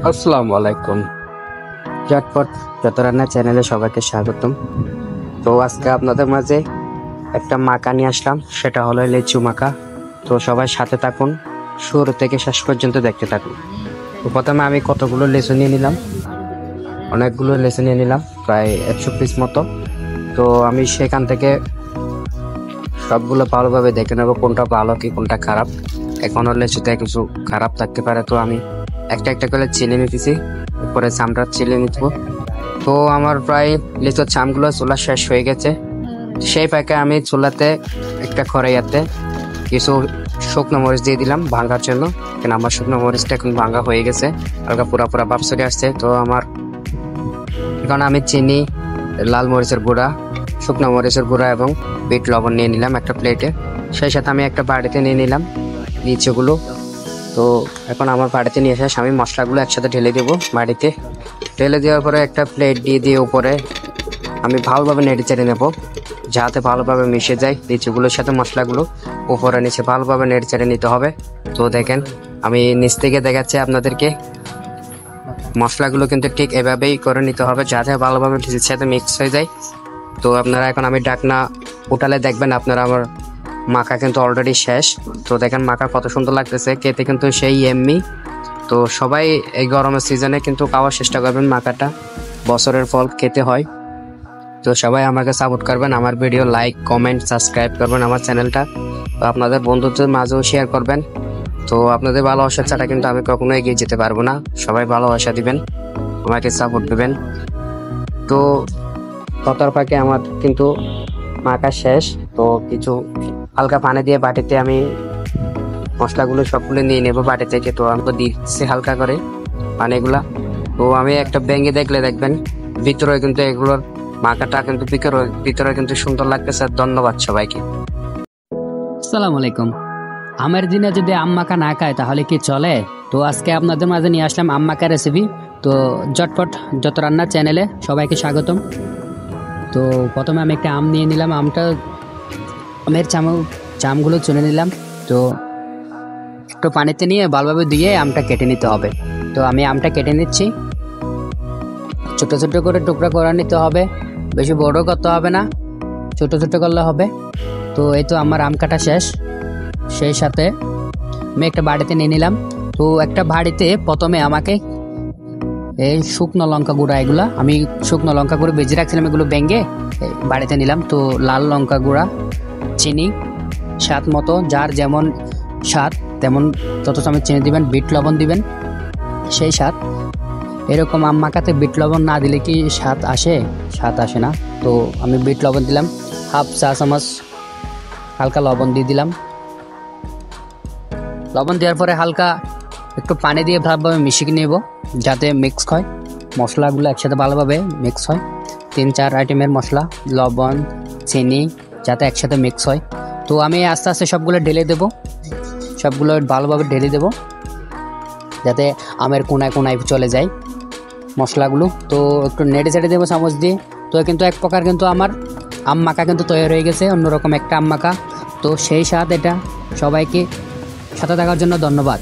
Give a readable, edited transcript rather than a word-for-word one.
আসসালামু আলাইকুম। ঝটপট যত রান্না চ্যানেলে সবাইকে স্বাগতম। তো আজকে আপনাদের মাঝে একটা মাখা নিয়ে আসলাম, সেটা হলো লিচু মাখা। তো সবাই সাথে থাকুন, শুরু থেকে শেষ পর্যন্ত দেখতে থাকুন। তো প্রথমে আমি কতগুলো লিচু নিয়ে নিলাম, অনেকগুলো লিচু নিয়ে নিলাম, প্রায় 100 পিস মতো। তো আমি সেখান থেকে সবগুলো ভালোভাবে দেখে নেবো কোনটা ভালো কি কোনটা খারাপ। এখনো লিচুতে কিছু খারাপ থাকতে পারে, তো আমি একটা একটা করে চিনি নিতেছি, উপরে চামড়া চিলি নিতেবো। তো আমার প্রায় লিচুর চামগুলো চুলা শেষ হয়ে গেছে। সেই প্যাকে আমি চুলাতে একটা খড়াইয়াতে কিছু শুকনো মরিচ দিয়ে দিলাম ভাঙার জন্য, কেন আমার শুকনো মরিচটা এখন ভাঙা হয়ে গেছে, হালকা পুরা পুরা ভাব চলে আসছে। তো আমার এখন আমি চিনি, লাল মরিচের গুঁড়া, শুকনো মরিচের গুঁড়া এবং বিট লবণ নিয়ে নিলাম একটা প্লেটে। সেই সাথে আমি একটা বাড়িতে নিয়ে নিলাম লিচুগুলো। তো এখন আমার বাড়িতে নিয়ে এসে আমি মশলাগুলো একসাথে ঢেলে দেবো বাড়িতে। ঢেলে দেওয়ার পরে একটা প্লেট দিয়ে উপরে আমি ভালোভাবে নেড়ে চেড়ে নেবো, যাতে ভালোভাবে মিশে যায় লিচুগুলোর সাথে মশলাগুলো। উপরে নিচে ভালোভাবে নেড়ে চেড়ে নিতে হবে। তো দেখেন আমি নিচ থেকে দেখাচ্ছি আপনাদেরকে, মশলাগুলো কিন্তু ঠিক এভাবেই করে নিতে হবে যাতে ভালোভাবে লিচুর সাথে মিক্স হয়ে যায়। তো আপনারা এখন আমি ডাকনা উঠালে দেখবেন আপনারা আমার মাখা কিন্তু অলরেডি শেষ। তো দেখেন মাখা কত সুন্দর লাগতেছে, খেতে কিন্তু সেই এমনি। তো সবাই এই গরমের সিজনে কিন্তু খাওয়ার চেষ্টা করবেন, মাখাটা বছরের ফল খেতে হয়। তো সবাই আমাকে সাপোর্ট করবেন, আমার ভিডিও লাইক কমেন্ট সাবস্ক্রাইব করবেন আমার চ্যানেলটা। তো আপনাদের বন্ধুদের মাঝেও শেয়ার করবেন। তো আপনাদের ভালোবাসা ছাড়া কিন্তু আমি কখনো এগিয়ে যেতে পারবো না। সবাই ভালোবাসা দিবেন, আমাকে সাপোর্ট দিবেন। তো ততর ফাঁকে আমার কিন্তু মাখা শেষ। তো কিছু হালকা পানি দিয়ে বাটিতে আমি মশলাগুলো সবগুলো নিয়ে নেবো বাটি থেকে। তো আমি দিচ্ছি হালকা করে পানিগুলা। তো আমি একটা ভেঙে দেখলে দেখবেন ভিতরে কিন্তু এগুলোর মাখাটা কিন্তু ভিতরে কিন্তু সুন্দর লাগতেছে। ধন্যবাদ সবাইকে। আসসালামু আলাইকুম। আমের দিনে যদি আম মাখা না খায় তাহলে কি চলে? তো আজকে আপনাদের মাঝে নিয়ে আসলাম আম মাখা রেসিপি। তো ঝটপট যত রান্না চ্যানেলে সবাইকে স্বাগতম। তো প্রথমে আমি একটা আম নিয়ে নিলাম, আমের চামগুলো চুনে নিলাম। তো একটু পানিতে নিয়ে ভালোভাবে দিয়ে আমটা কেটে নিতে হবে। তো আমি আমটা কেটে নিচ্ছি, ছোট ছোট করে টুকরা করে নিতে হবে, বেশি বড় করতে হবে না, ছোট ছোট করলে হবে। তো এই তো আমার আম কাটা শেষ। সেই সাথে আমি একটা বাড়িতে নিয়ে নিলাম। তো একটা বাড়িতে প্রথমে আমাকে এই শুকনো লঙ্কা গুঁড়া, এগুলা আমি শুকনো লঙ্কা গুঁড়ো বেজে রাখছিলাম, এগুলো ভেঙে বাড়িতে নিলাম। তো লাল লঙ্কা গুঁড়া, চিনি স্বাদ মতো, যার যেমন স্বাদ তেমন তত চামচ চিনি দিবেন, বিট লবণ দিবেন সেই স্বাদ। এরকম আম মাখাতে বিট লবণ না দিলে কি স্বাদ আসে? স্বাদ আসে না। তো আমি বিট লবণ দিলাম, হাফ চা চামচ হালকা লবণ দিয়ে দিলাম। লবণ দেওয়ার পরে হালকা একটু পানি দিয়ে ভালোভাবে মিশিয়ে নেব, যাতে মিক্স হয়, মশলাগুলো একসাথে ভালোভাবে মিক্স হয়। 3-4 আইটেমের মশলা, লবণ, চিনি যাতে একসাথে মিক্স হয়। তো আমি আস্তে আস্তে সবগুলো ঢেলে দেব, সবগুলো ভালোভাবে ঢেলে দেব যাতে আমের কোনায় কোনায় চলে যায় মশলাগুলো। তো একটু নেড়ে চেড়ে দেবো চামচ দিয়ে। তো কিন্তু এক প্রকার কিন্তু আমার আম মাখা কিন্তু তৈরি হয়ে গেছে, অন্যরকম একটা আম মাখা। তো সেই স্বাদ এটা। সবাইকে সাথে থাকার জন্য ধন্যবাদ।